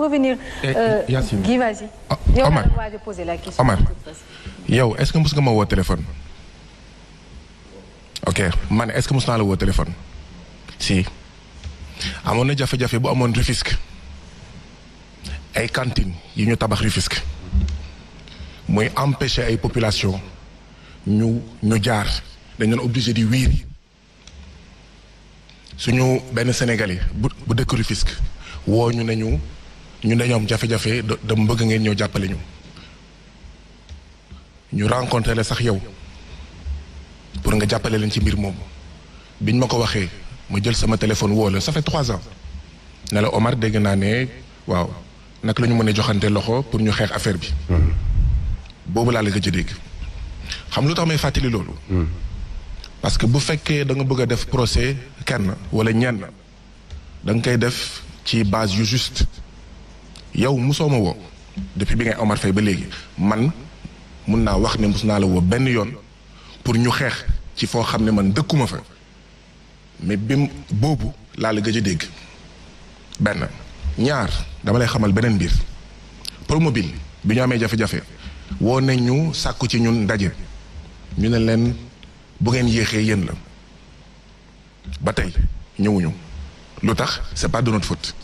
revenir. Yacine Guy, vas-y. Omar waaj a poser la question. Omar yow est-ce que mos nga ma woo téléphone. ok man est-ce que mos naa la woo téléphone. si amoon na jafe-jafe bu amoon Rufisque ay cantines yi ñu tabax Rufisque muy empêcher ay population ñu jaar dañ doon obligé di wiiri suñu benn Sénégalais bu dëkk Rufisque woo ñu ne ñu dañoo am jafe-jafe da bëgg ngeen ñëw jàppale ñu rencontré la sax yow pour nga jàppale leen ci mbir moomu biñ ma ko waxee ma jël sama téléphone woo la ça fait 3 ans ne la Omar dégg naa ne waaw naka la ñu mën a joxante loxo pour ñu xeex affaire bi. boobu laa la gëj a dégg xam lu tax may fàttali loolu. parce que bu fekkee da nga bëgg a def procès kenn wala ñenn da nga koy def ci base yu juste yow musoo ma woo depuis bi ngay Omar Faye ba léegi man mun naa wax ne mus naa la woo benn yoon pour ñu xeex ci foo xam ne man dëkkuma fa mais bim boobu laa la gëj a dégg benn ñaar dama lay xamal beneen mbir Promobile bi ñu amee jafe-jafe woo nañ ñu sàkku ci ñun ndaje ñu ne leen bu ngeen yéexee yéen la ba tey ñëwuñu lu tax c'est pas de notre faute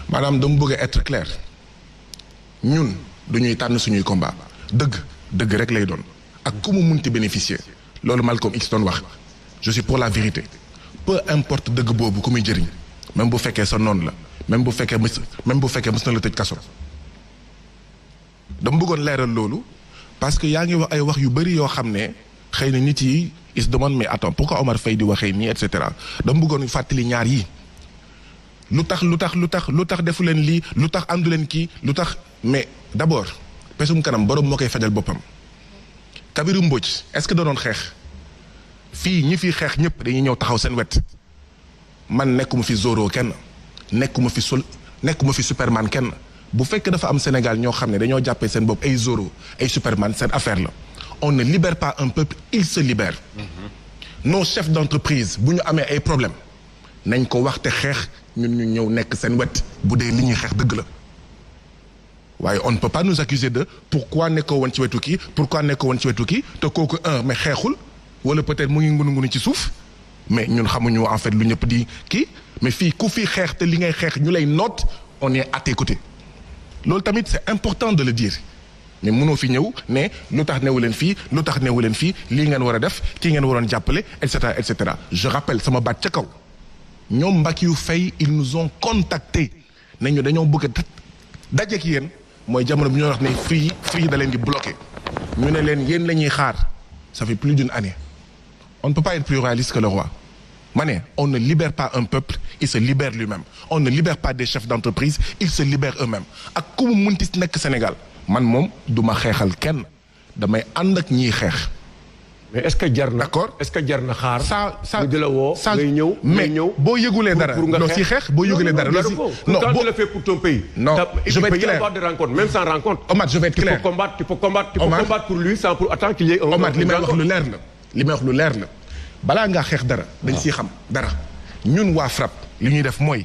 maanaam dama bëgg a être clair ñun du ñuy tànn suñuy combat dëgg rek lay doon ak ku mu munti bénéficier loolu Malcolm X doon wax je suis pour la vérité peu importe dëgg boobu ku muy jëriñ même bu fekkee sa noon la même bu fekkee mës na la tëj kaso dama bëggoon leeral loolu parce que yaa ngi wax ay wax yu bëri yoo xam ne xëy na nit yi ils se demandent mais attends pourquoi Omar Faye di waxee nii et cetera dama bëggoon fàttali ñaar yi lu tax defu leen lii lu tax àndu leen kii lu tax mais d'abord pesum kanam borom moo koy fajal boppam. Kabirou Mbodj est-ce que da doon xeex fii ñi fiy xeex ñëpp dañuy ñëw taxaw seen wet man nekkuma fi Zorro kenn nekkuma fi Superman kenn bu fekkee dafa am Sénégal ñoo xam ne dañoo jàppee seen bopp ay Zorro ay Superman seen affaire la on ne libère pas un peuple il se libère. nos chefs d'entreprise bu ñu amee ay problèmes nañ ko wax te xeex ñun ñu ñëw nekk seen wet bu dee li ñuy xeex dëgg la. waaye on ne peut pas nous accuser de pourquoi nekkoo woon ci wetu kii te kooku mais xeexul wala peut-être mu ngi ngunu ci suuf mais ñun xamuñu en fait lu ñëpp di kii mais fii ku fi xeex te li ngay xeex ñu lay noot on est à tes côtés loolu tamit c'est important de le dire mais mënoo fi ñëw ne lu tax newu leen fii lii ngeen war a def kii ngeen waroon jàppale et cetera je rappelle sama baat ca kaw ñoom Mbackiyou Faye ils nous ont contacté ne ñu dañoo bëgg a dajeek yéen. mooy jamono bi ñoo wax ne free da leen di bloqué ñu ne leen yéen la ñuy xaar ça fait plus d'une année on ne peut pas être plus réaliste que le roi ma ne on ne libère pas un peuple il se libère lui-même on ne libère pas des chefs d'entreprise ils se libèrent eux-mêmes ak ku mu munti nekk Sénégal man moom du ma xeexal kenn damay ànd ak ñiy xeex. mais est-ce que jar na d'accord est-ce que jar na xaar. ça di la woo ngay ñëw mais boo yëgulee dara non si xeex boo yëgulee dara non si non quand tu le fais pour ton pays. non je vais être clair il peut y avoir des rencontres même sans rencontre. Omar je vais être clair tu peux combattre pour lui sans pour autant qu'il y ait un. Omar li may wax lu leer la balaa ngaa xeex dara. dañ siy xam dara ñun waa FRAPP li ñuy def mooy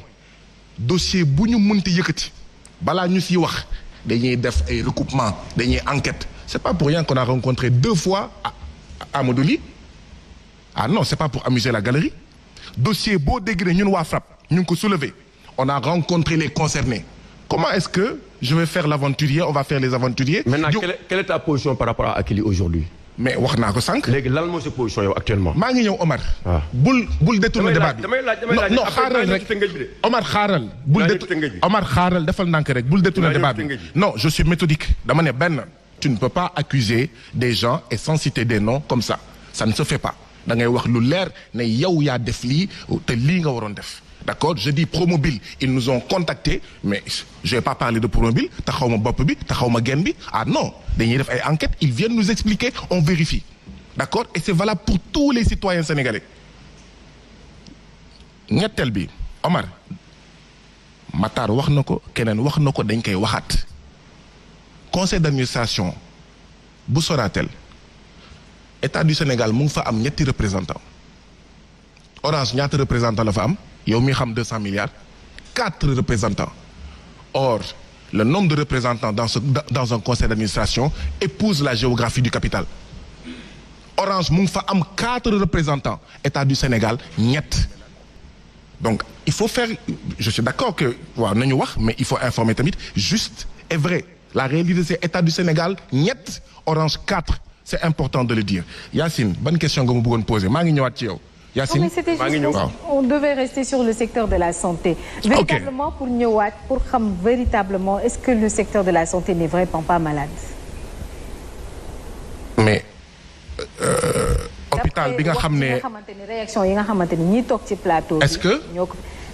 dossier bu ñu mënti yëkkati balaa ñu siy wax dañuy def ay recoupement dañuy enquête c'est pas pour rien qu'on a rencontré 2 fois. Amadou Ly ah non c'est pas pour amuser la galerie dossier boo dégg ne ñun waa FRAPP ñu ngi ko soulever on a rencontré les concernés comment est-ce que je vais faire l'aventurier on va faire les aventuriers. maintenant quelle est ta position par rapport à Akilee aujourd'hui. mais wax naa ko sànq. léegi lan mooy sa position yow actuellement. maa ngi ñëw Omar. waaw bul détourner débat bi. damay laaj non xaaral rek Omar xaaral. Omar xaaral defal ndànk rek bul détourner débat bi. non je suis méthodique dama ne benn. tu ne peux pas accuser des gens et sans citer des noms comme ça ne se fait pas da ngay wax lu leer ne yow yaa def lii te lii nga waroon def d'accord je dis Promobile ils nous ont contactés mais je vais pas parler de Promobile taxaw ma bopp bi taxaw ma genn bi ah non dañuy def ay enquêtes ils viennent nous expliquer on vérifie d'accord et c'est valable pour tous les citoyens sénégalais ñetteel bi Omar Matar wax na ko keneen wax na ko dañ koy waxaat conseil d'administration bu Sonatel état du Sénégal mu ngi fa am ñetti représentants Orange ñaata représentant la fa am yow mi xam 200 milliards 4 représentants or le nombre de représentants dans un conseil d'administration épouse la géographie du capital. Orange mu ngi fa am 4 représentants État du Sénégal ñett donc il faut faire je suis d'accord que waaw nañu wax mais il faut informer tamit juste et vrai la réalité c'est État du Sénégal ñett Orange 4 c'est important de le dire Yacine ban question nga mu bëggoon poser maa ngi ñëwaat ci yow. Yacine non mais c'était juste on devait rester sur le secteur de la santé. Véritablement pour ñëwaat pour xam véritablement est-ce que le secteur de la santé n'est vraiment pas malade. mais hôpital bi nga xam ne réaction yi nga xamante ni ñi toog ci plateau. est-ce que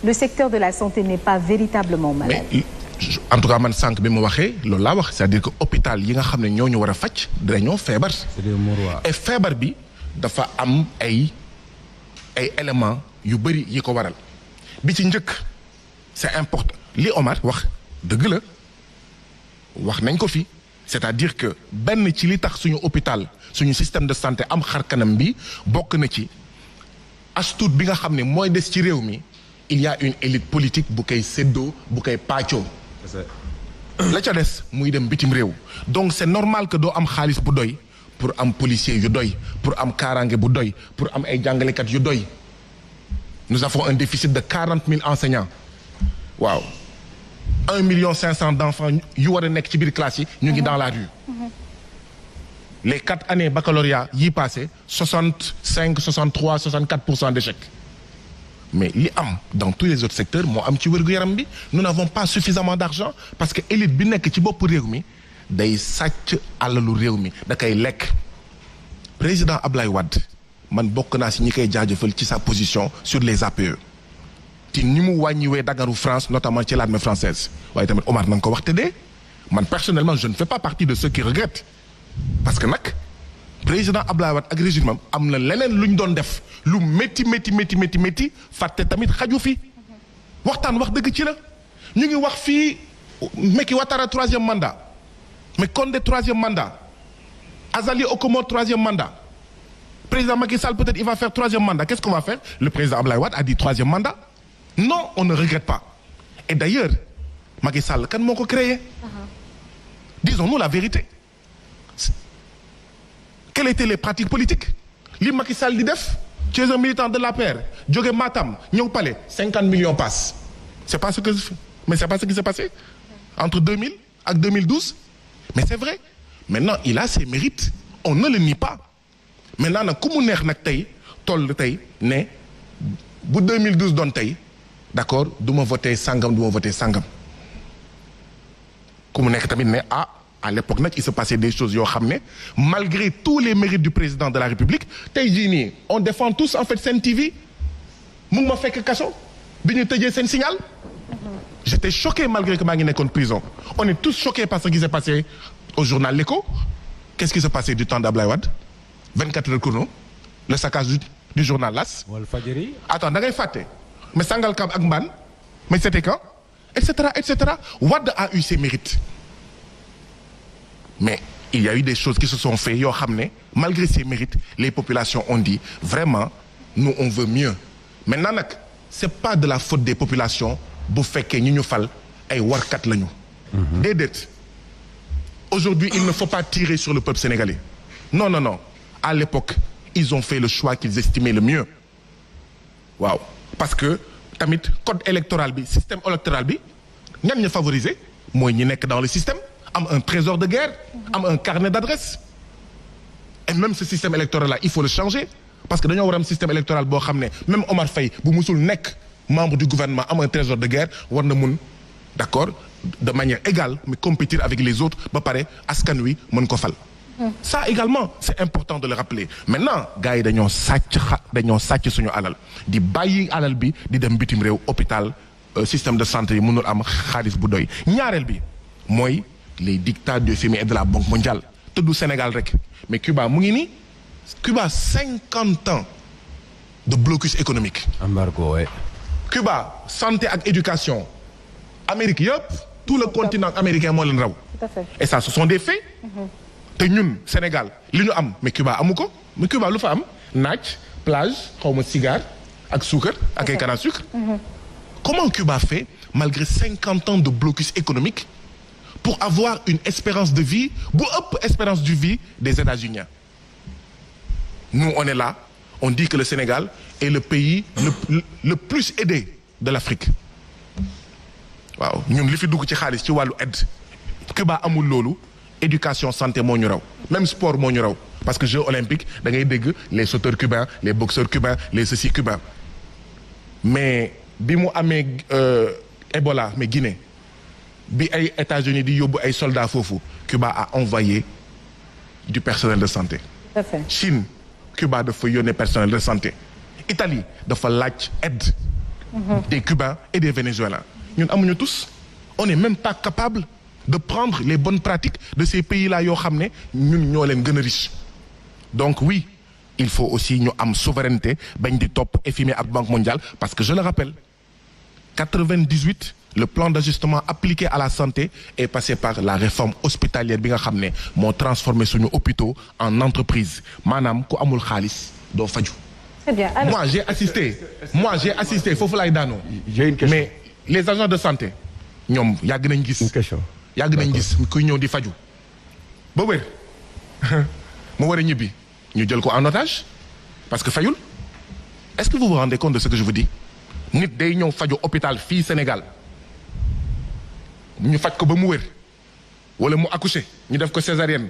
le secteur de la santé n'est pas véritablement malade. mais en tout cas man sànq bi mu waxee loolu laa wax c'est-à-dire que hôpital yi nga xam ne ñoo ñu war a faj dañoo feebar. et feebar bi dafa am ay éléments yu bëri yi ko waral bi ci njëkk c'est important li Omar wax dëgg la wax nañ ko fi c'est-à-dire que benn ci li tax suñu hôpital suñu système de santé am xar kanam bi bokk na ci astuut bi nga xam ne mooy des ci réew mi il y a une élite politique bu koy séddoo bu koy pàccoo la ca des muy dem bitim réew donc c'est normal que doo am xaalis bu doy pour am policier yu doy pour am kaaraange bu doy pour am ay jàngalekat yu doy nous avons un déficit de 40 000 enseignants waaw 1,5 million d'enfants yu war a nekk ci biir classe yi ñu ngi dans la rue les 4 années baccalauréat yi passé 65 63 64% d'échec mais li am dans tous les autres secteurs moo am ci wér-gu-yaram bi nous n'avons pas suffisamment d'argent parce que élite bi nekk ci bopp réew mi day sàcc alalu réew mi da koy lekk président Ablaye Wade man bokk naa si ñi koy jaajëfal ci sa position sur les APE ci ni mu wàññiwee dagaru France notamment ci l'armée française waaye tamit Omar na nga ko wax te dee man personnellement je ne fais pas partie de ceux qui regrettent parce que nag président Ablaye Wade ak régime am na leneen lu ñu doon def lu métti fàtte tamit xaju fi waxtaan wax dëgg ci la ñu ngi wax fii Macky Ouattara 3e mandat mais Condé 3e mandat Azali Okomo 3e mandat président Macky Sall peut-être il va faire 3e mandat qu'est-ce qu'on va faire le président Ablaye Wade a dit 3e mandat non on ne regrette pas et d'ailleurs Macky Sall kan moo ko créé disons-nous la vérité quelles étaient les pratiques politiques li Macky Sall di def tu es un militant de l'APR jóge Matam ñëw Palais 50 millions passent c'est pas ce qui s'est passé entre 2000 ak 2012 mais c'est vrai maintenant il a ses mérites on ne le nie pas maintenant nag ku mu neex nag tey toll tey ne bu 2012 doon tey d'accord du ma voté sangam ku mu nekk tamit ne à l'époque nag il se passait des choses yoo xam ne malgré tous les mérites du président de la République tey jii nii on défend tous en fait Sen TV mu ngi ma fekk kaso bi ñu tëjee seen signal j'étais choqué malgré que maa ngi nekkoon prison on est tous choqués par ce qui s'est passé au journal L'Écho qu'est-ce qui s'est passé du temps d'Ablaye Wade 24 heures chrono le saccage du journal L'As attends da ngay fàtte mais Sangalkam ak Mbane mais c'était quand etc Wade a eu ses mérites mais il y a eu des choses qui se sont faites yoo xam ne malgré ses mérites les populations ont dit vraiment nous on veut mieux maintenant nag c'est pas de la faute des populations bu fekkee ñi ñu fal ay warkat lañu déedéet aujourd'hui il ne faut pas tirer sur le peuple sénégalais non à l'époque ils ont fait le choix qu'ils estimaient le mieux waaw parce que tamit code électoral bi système électoral bi ñan ñu favoriser mooy ñi nekk dans le système am un trésor de guerre am un carnet d'adresse et même ce système électoral là il faut le changer parce que dañoo war am système électoral boo xam ne même Omar Faye bu musul nekk membre du gouvernement am un trésor de guerre war na mun d'accord de manière égale mais compétir avec les autres ba pare askan wi mën ko fal ça également c'est important de le rappeler maintenant gars yi dañoo sàcc suñu alal di bàyyi alal bi di dem bitim réew hôpital système de santé yi mënul am xaalis bu doy ñaareel bi mooy les dictats du FMI et de la Banque mondiale te du Sénégal rek mais Cuba mu ngi nii Cuba 50 ans de blocus économique embargo ouais. Cuba santé ak éducation Amérique yëpp tout le continent américain moo leen raw tout à fait. et ça ce sont des faits te ñun Sénégal li ñu am mais Cuba amu ko mais Cuba lu fa am naaj plage xawma cigare ak suukar ak ay canne à sucre comment Cuba fait malgré 50 ans de blocus économique pour avoir une espérance de vie bu ëpp espérance de vie des États-Unis. Nous on est là, on dit que le Sénégal est le pays le plus aidé de l'Afrique. waaw ñun li fi dugg ci xaalis ci wàllu aide Cuba amul loolu éducation santé moo ñu raw même sport moo ñu raw parce que Jeux olympiques da ngay dégg les sauteurs cubains les boxeurs cubains les ceci cubains mais bi mu amee Ebola mais Guinée bi ay États-Unis di yóbbu ay soldats foofu Cuba a envoyé du personnel de santé. Tout à fait. Chine Cuba dafa yónnee personnel de santé. Italie dafa laaj aide. Des Cubains et des Vénézuéliens. ñun amuñu tous on n'est même pas capable de prendre les bonnes pratiques de ces pays-là yoo xam ne ñun ñoo leen gën a riche donc oui il faut aussi ñu am souveraineté bañ di topp FMI ak Banque mondiale parce que je le rappelle 98 le plan d'ajustement appliqué à la santé est passé par la réforme hospitalière bi nga xam ne moo transformé suñu hôpitaux en entreprise maanaam ku amul xaalis doo faju. Très bien. Alors... moi j'ai assisté foofu laay daanoo. J'ai une question. Mais les agents de santé ñoom yàgg nañ gis. Une question. yàgg nañ gis kuy ñëw di faju ba wér mu war a ñibbi ñu jël ko en otage parce que fayul est-ce que vous vous rendez compte de ce que je vous dis nit day ñëw faju hôpital fii Sénégal ñu faj ko ba mu wér wala mu accoucher ñu def ko césarienne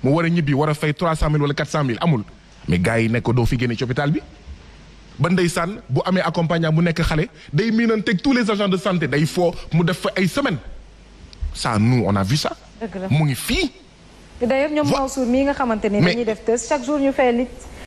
mu war a ñibbi war a fay 300 000 wala 400 000 amul mais gars yi nekk ko doo fi génne ci hôpital bi. ba ndeysaan bu amee accompagnant bu nekk xale day miinanteeg tous les agents de santé day foo mu def fa ay semaines ça nous on a vu ça. mu ngi fii. d'ailleurs ñoom Mansour mii nga xamante ne dañuy def test chaque jour ñu fay lit